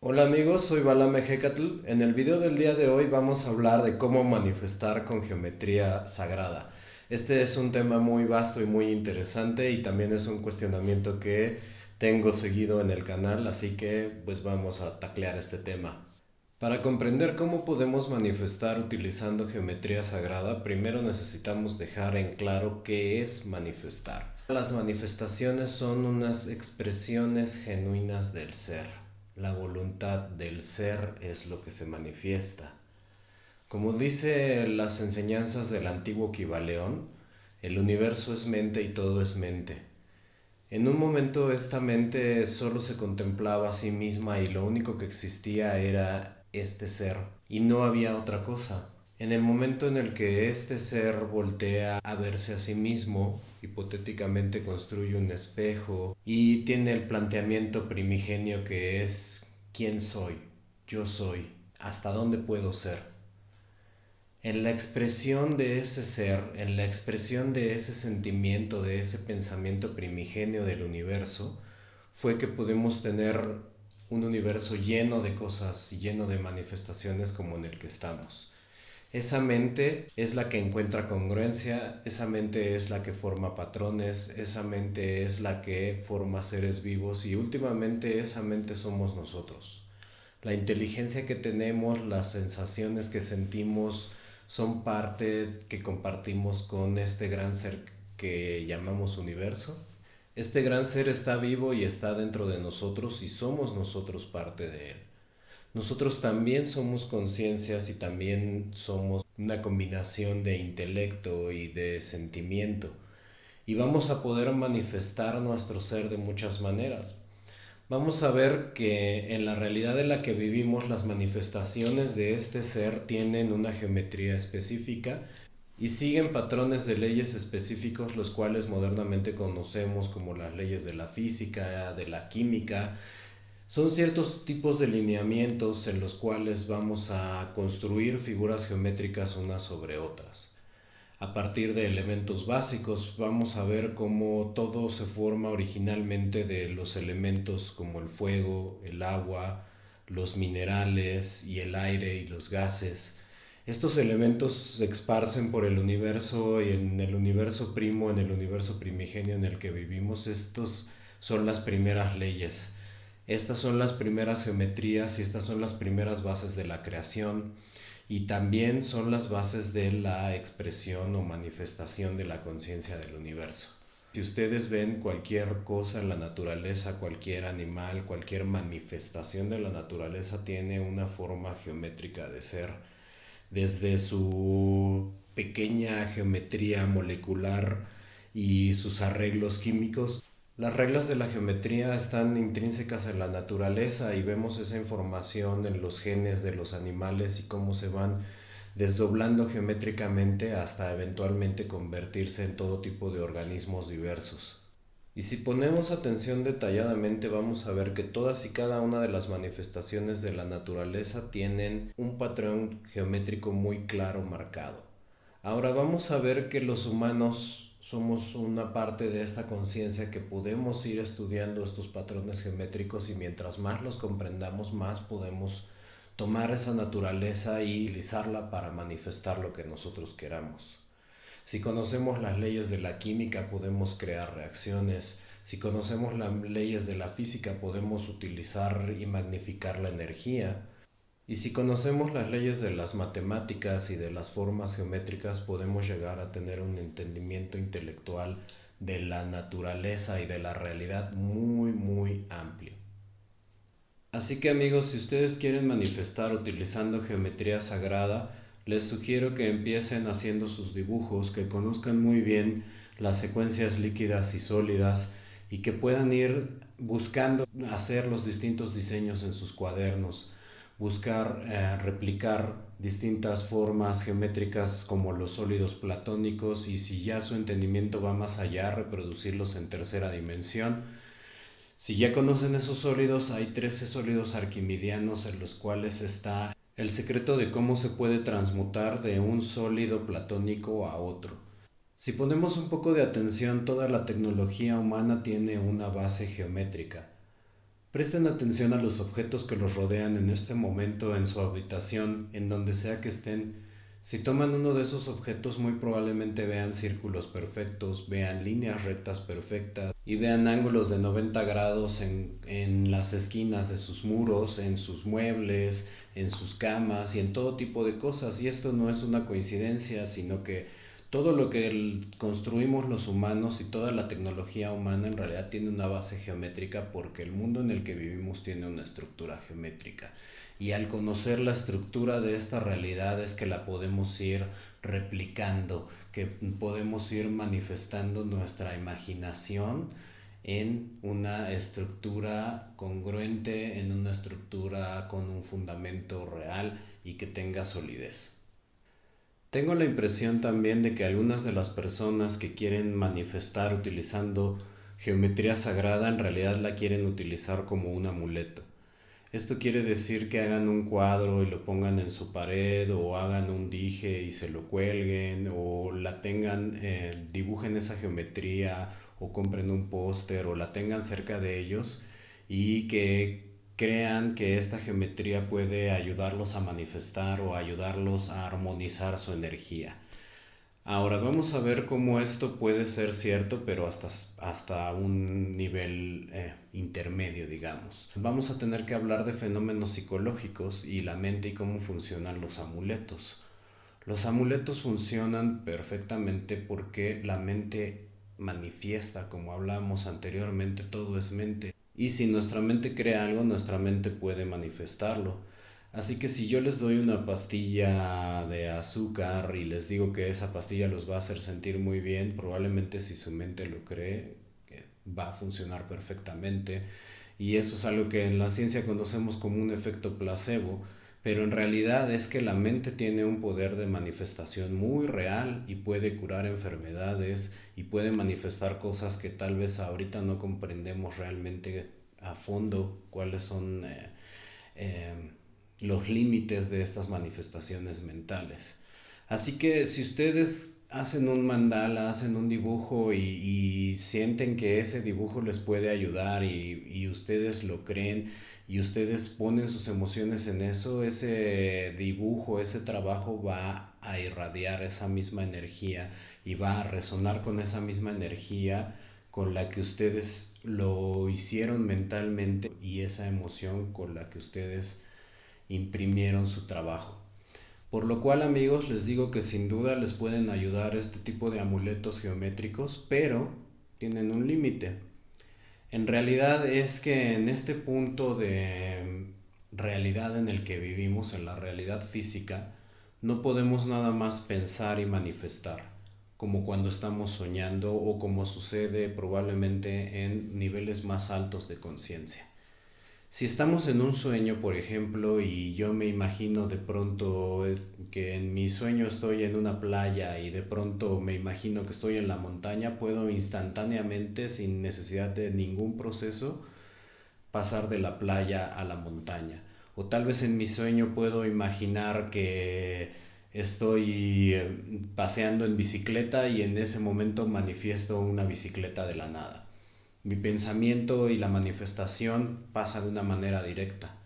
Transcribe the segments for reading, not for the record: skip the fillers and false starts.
Hola amigos, soy Balame Hecatl. En el video del día de hoy vamos a hablar de cómo manifestar con geometría sagrada. Este es un tema muy vasto y muy interesante y también es un cuestionamiento que tengo seguido en el canal, así que pues vamos a taclear este tema. Para comprender cómo podemos manifestar utilizando geometría sagrada, primero necesitamos dejar en claro qué es manifestar. Las manifestaciones son unas expresiones genuinas del ser. La voluntad del ser es lo que se manifiesta. Como dice las enseñanzas del antiguo Kybalión, el universo es mente y todo es mente. En un momento esta mente solo se contemplaba a sí misma y lo único que existía era este ser y no había otra cosa. En el momento en el que este ser voltea a verse a sí mismo, hipotéticamente construye un espejo y tiene el planteamiento primigenio que es ¿quién soy? Yo soy. ¿Hasta dónde puedo ser? En la expresión de ese ser, en la expresión de ese sentimiento, de ese pensamiento primigenio del universo, fue que pudimos tener un universo lleno de cosas, lleno de manifestaciones como en el que estamos. Esa mente es la que encuentra congruencia, esa mente es la que forma patrones, esa mente es la que forma seres vivos y últimamente esa mente somos nosotros. La inteligencia que tenemos, las sensaciones que sentimos son parte que compartimos con este gran ser que llamamos universo. Este gran ser está vivo y está dentro de nosotros y somos nosotros parte de él. Nosotros también somos conciencias y también somos una combinación de intelecto y de sentimiento. Y vamos a poder manifestar nuestro ser de muchas maneras. Vamos a ver que en la realidad en la que vivimos las manifestaciones de este ser tienen una geometría específica y siguen patrones de leyes específicos los cuales modernamente conocemos como las leyes de la física, de la química. Son ciertos tipos de lineamientos en los cuales vamos a construir figuras geométricas unas sobre otras. A partir de elementos básicos vamos a ver cómo todo se forma originalmente de los elementos como el fuego, el agua, los minerales y el aire y los gases. Estos elementos se esparcen por el universo y en el universo primo, en el universo primigenio en el que vivimos, estos son las primeras leyes. Estas son las primeras geometrías y estas son las primeras bases de la creación y también son las bases de la expresión o manifestación de la conciencia del universo. Si ustedes ven cualquier cosa en la naturaleza, cualquier animal, cualquier manifestación de la naturaleza tiene una forma geométrica de ser, desde su pequeña geometría molecular y sus arreglos químicos. Las reglas de la geometría están intrínsecas en la naturaleza y vemos esa información en los genes de los animales y cómo se van desdoblando geométricamente hasta eventualmente convertirse en todo tipo de organismos diversos. Y si ponemos atención detalladamente vamos a ver que todas y cada una de las manifestaciones de la naturaleza tienen un patrón geométrico muy claro marcado. Ahora vamos a ver que los humanos somos una parte de esta conciencia que podemos ir estudiando estos patrones geométricos y mientras más los comprendamos más podemos tomar esa naturaleza y utilizarla para manifestar lo que nosotros queramos. Si conocemos las leyes de la química podemos crear reacciones. Si conocemos las leyes de la física podemos utilizar y magnificar la energía. Y si conocemos las leyes de las matemáticas y de las formas geométricas podemos llegar a tener un entendimiento intelectual de la naturaleza y de la realidad muy muy amplio. Así que amigos, si ustedes quieren manifestar utilizando geometría sagrada, les sugiero que empiecen haciendo sus dibujos, que conozcan muy bien las secuencias líquidas y sólidas y que puedan ir buscando hacer los distintos diseños en sus cuadernos, buscar replicar distintas formas geométricas como los sólidos platónicos y si ya su entendimiento va más allá, reproducirlos en tercera dimensión. Si ya conocen esos sólidos, hay 13 sólidos arquimidianos en los cuales está el secreto de cómo se puede transmutar de un sólido platónico a otro. Si ponemos un poco de atención, toda la tecnología humana tiene una base geométrica. Presten atención a los objetos que los rodean en este momento en su habitación, en donde sea que estén. Si toman uno de esos objetos, muy probablemente vean círculos perfectos, vean líneas rectas perfectas y vean ángulos de 90 grados en las esquinas de sus muros, en sus muebles, en sus camas y en todo tipo de cosas. Y esto no es una coincidencia, sino que todo lo que construimos los humanos y toda la tecnología humana en realidad tiene una base geométrica, porque el mundo en el que vivimos tiene una estructura geométrica. Y al conocer la estructura de esta realidad es que la podemos ir replicando, que podemos ir manifestando nuestra imaginación en una estructura congruente, en una estructura con un fundamento real y que tenga solidez. Tengo la impresión también de que algunas de las personas que quieren manifestar utilizando geometría sagrada en realidad la quieren utilizar como un amuleto. Esto quiere decir que hagan un cuadro y lo pongan en su pared, o hagan un dije y se lo cuelguen, o la tengan, dibujen esa geometría, o compren un póster, o la tengan cerca de ellos, y que crean que esta geometría puede ayudarlos a manifestar o ayudarlos a armonizar su energía. Ahora vamos a ver cómo esto puede ser cierto, pero hasta un nivel intermedio, digamos. Vamos a tener que hablar de fenómenos psicológicos y la mente y cómo funcionan los amuletos. Los amuletos funcionan perfectamente porque la mente manifiesta, como hablábamos anteriormente, todo es mente. Y si nuestra mente crea algo, nuestra mente puede manifestarlo. Así que si yo les doy una pastilla de azúcar y les digo que esa pastilla los va a hacer sentir muy bien, probablemente si su mente lo cree, va a funcionar perfectamente. Y eso es algo que en la ciencia conocemos como un efecto placebo, pero en realidad es que la mente tiene un poder de manifestación muy real y puede curar enfermedades y puede manifestar cosas que tal vez ahorita no comprendemos realmente a fondo cuáles son eh, los límites de estas manifestaciones mentales. Así que si ustedes hacen un mandala, hacen un dibujo y sienten que ese dibujo les puede ayudar y ustedes lo creen y ustedes ponen sus emociones en eso, ese dibujo, ese trabajo va a irradiar esa misma energía y va a resonar con esa misma energía con la que ustedes lo hicieron mentalmente y esa emoción con la que ustedes imprimieron su trabajo. Por lo cual, amigos, les digo que sin duda les pueden ayudar este tipo de amuletos geométricos, pero tienen un límite. En realidad es que en este punto de realidad en el que vivimos, en la realidad física, no podemos nada más pensar y manifestar, como cuando estamos soñando o como sucede probablemente en niveles más altos de conciencia. Si estamos en un sueño, por ejemplo, y yo me imagino de pronto que en mi sueño estoy en una playa y de pronto me imagino que estoy en la montaña, puedo instantáneamente, sin necesidad de ningún proceso, pasar de la playa a la montaña. O tal vez en mi sueño puedo imaginar que estoy paseando en bicicleta y en ese momento manifiesto una bicicleta de la nada. Mi pensamiento y la manifestación pasa de una manera directa.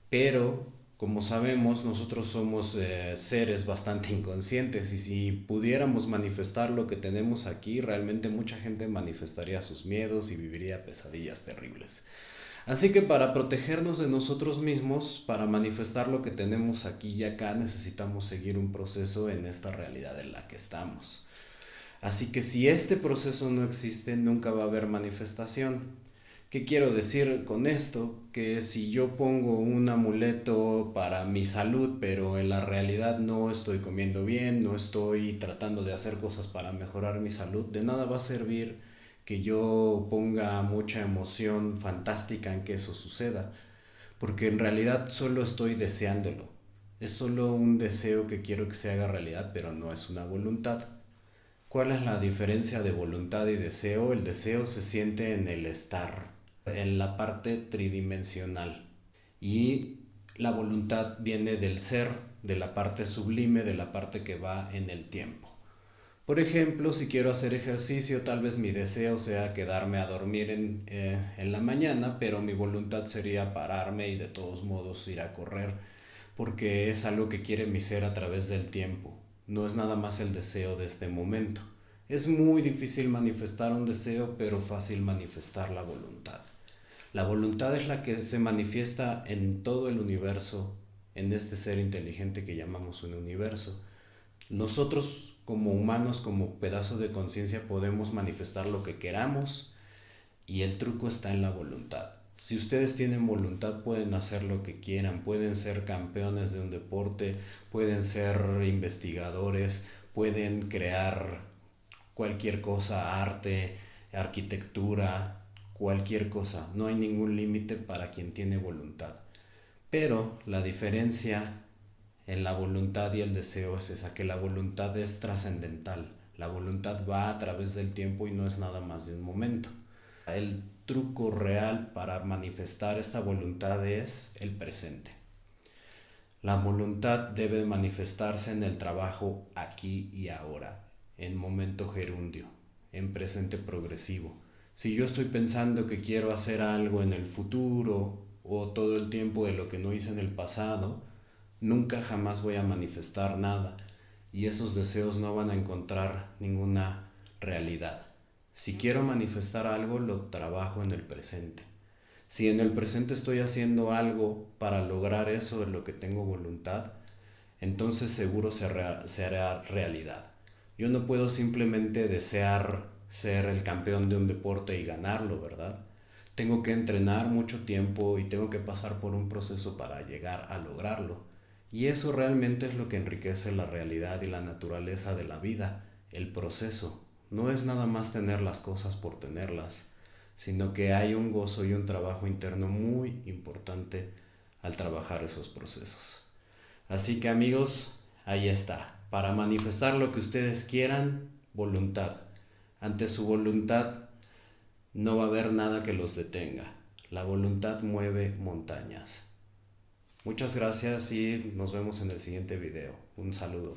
Pero, como sabemos, nosotros somos seres bastante inconscientes, y si pudiéramos manifestar lo que tenemos aquí, realmente mucha gente manifestaría sus miedos y viviría pesadillas terribles. Así que para protegernos de nosotros mismos, para manifestar lo que tenemos aquí y acá, necesitamos seguir un proceso en esta realidad en la que estamos. Así que si este proceso no existe, nunca va a haber manifestación. ¿Qué quiero decir con esto? Que si yo pongo un amuleto para mi salud, pero en la realidad no estoy comiendo bien, no estoy tratando de hacer cosas para mejorar mi salud, de nada va a servir que yo ponga mucha emoción fantástica en que eso suceda, porque en realidad solo estoy deseándolo. Es solo un deseo que quiero que se haga realidad, pero no es una voluntad. ¿Cuál es la diferencia de voluntad y deseo? El deseo se siente en el estar, en la parte tridimensional. Y la voluntad viene del ser, de la parte sublime, de la parte que va en el tiempo. Por ejemplo, si quiero hacer ejercicio, tal vez mi deseo sea quedarme a dormir en la mañana, pero mi voluntad sería pararme y de todos modos ir a correr, porque es algo que quiere mi ser a través del tiempo. No es nada más el deseo de este momento. Es muy difícil manifestar un deseo, pero fácil manifestar la voluntad. La voluntad es la que se manifiesta en todo el universo, en este ser inteligente que llamamos un universo. Nosotros como humanos, como pedazo de conciencia, podemos manifestar lo que queramos y el truco está en la voluntad. Si ustedes tienen voluntad pueden hacer lo que quieran, pueden ser campeones de un deporte, pueden ser investigadores, pueden crear cualquier cosa, arte, arquitectura, cualquier cosa. No hay ningún límite para quien tiene voluntad. Pero la diferencia en la voluntad y el deseo es esa, que la voluntad es trascendental. La voluntad va a través del tiempo y no es nada más de un momento. El truco real para manifestar esta voluntad es el presente. La voluntad debe manifestarse en el trabajo aquí y ahora, en momento gerundio, en presente progresivo. Si yo estoy pensando que quiero hacer algo en el futuro o todo el tiempo de lo que no hice en el pasado, nunca jamás voy a manifestar nada y esos deseos no van a encontrar ninguna realidad. Si quiero manifestar algo, lo trabajo en el presente. Si en el presente estoy haciendo algo para lograr eso de lo que tengo voluntad, entonces seguro se hará realidad. Yo no puedo simplemente desear ser el campeón de un deporte y ganarlo, ¿verdad? Tengo que entrenar mucho tiempo y tengo que pasar por un proceso para llegar a lograrlo. Y eso realmente es lo que enriquece la realidad y la naturaleza de la vida, el proceso. No es nada más tener las cosas por tenerlas, sino que hay un gozo y un trabajo interno muy importante al trabajar esos procesos. Así que amigos, ahí está. Para manifestar lo que ustedes quieran, voluntad. Ante su voluntad no va a haber nada que los detenga. La voluntad mueve montañas. Muchas gracias y nos vemos en el siguiente video. Un saludo.